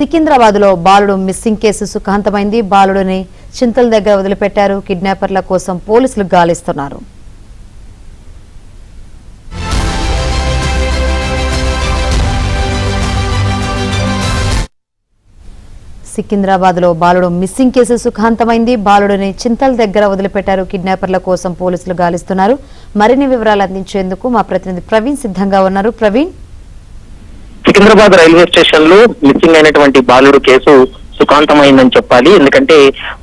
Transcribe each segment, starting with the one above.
సికింద్రాబాద్ లో బాలుడు missing case సుఖాంతమైంది. బాలుడిని చింతల దగ్గర వదిలిపెట్టారు. కిడ్నాపర్ల కోసం పోలీసులు గాలిస్తున్నారు. సికింద్రాబాద్ లో బాలుడు మిస్సింగ్ కేసు సుఖాంతమైంది. బాలుడిని చింతల దగ్గర వదిలిపెట్టారు. కిడ్నాపర్ల కోసం పోలీసులు గాలిస్తున్నారు. మరిన్ని వివరాలు అందించేందుకు మా ప్రతినిధి ప్రవీణ్ సిద్ధంగా ఉన్నారు. ప్రవీణ్, సికింద్రాబాద్ రైల్వే స్టేషన్ లో మిస్సింగ్ అయినటువంటి బాలుడు కేసు సుఖాంతమైందని చెప్పాలి. ఎందుకంటే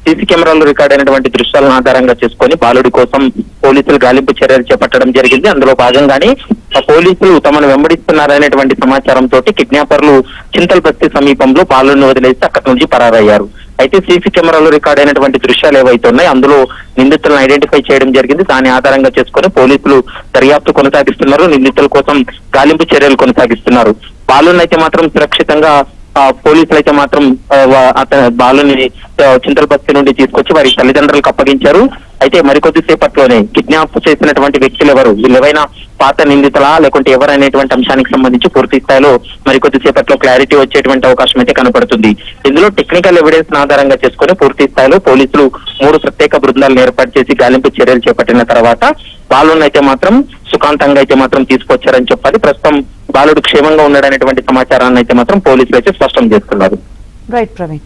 సీసీ కెమెరాలో రికార్డ్ అయినటువంటి దృశ్యాలను ఆధారంగా చేసుకొని బాలుడి కోసం పోలీసులు గాలింపు చర్యలు చేపట్టడం జరిగింది. అందులో భాగంగానే పోలీసులు తమను వెంబడిస్తున్నారనేటువంటి సమాచారంతో కిడ్నాపర్లు చింతల్ బస్తీ సమీపంలో బాలుడిని వదిలేసి అక్కడి నుంచి పరారయ్యారు. అయితే సీసీ కెమెరాలో రికార్డ్ అయినటువంటి దృశ్యాలు ఏవైతే ఉన్నాయో అందులో నిందితులను ఐడెంటిఫై చేయడం జరిగింది. దాని ఆధారంగా చేసుకుని పోలీసులు దర్యాప్తు కొనసాగిస్తున్నారు. నిందితుల కోసం గాలింపు చర్యలు కొనసాగిస్తున్నారు. బాలుని అయితే మాత్రం సురక్షితంగా పోలీసులు అయితే మాత్రం బాలుని చింతల బస్తీ నుండి తీసుకొచ్చి వారి తల్లిదండ్రులకు అప్పగించారు. అయితే మరికొద్ది సేపట్లోనే కిడ్నాప్ చేసినటువంటి వ్యక్తులు ఎవరు, వీళ్ళెవైనా పాత నిందితులా లేకుంటే ఎవరనేటువంటి అంశానికి సంబంధించి పూర్తి స్థాయిలో మరికొద్ది సేపట్లో క్లారిటీ వచ్చేటువంటి అవకాశం అయితే కనపడుతుంది. ఇందులో టెక్నికల్ ఎవిడెన్స్ ఆధారంగా చేసుకుని పూర్తి స్థాయిలో పోలీసులు 3 ప్రత్యేక బృందాలను ఏర్పాటు చేసి గాలింపు చర్యలు చేపట్టిన తర్వాత బాలుని అయితే మాత్రం సుఖాంతంగా అయితే మాత్రం తీసుకొచ్చారని చెప్పాలి. ప్రస్తుతం బాలుడు క్షేమంగా ఉన్నాడనేటువంటి సమాచారాన్ని అయితే మాత్రం పోలీసులు అయితే స్పష్టం చేస్తున్నారు. రైట్ ప్రవీణ్.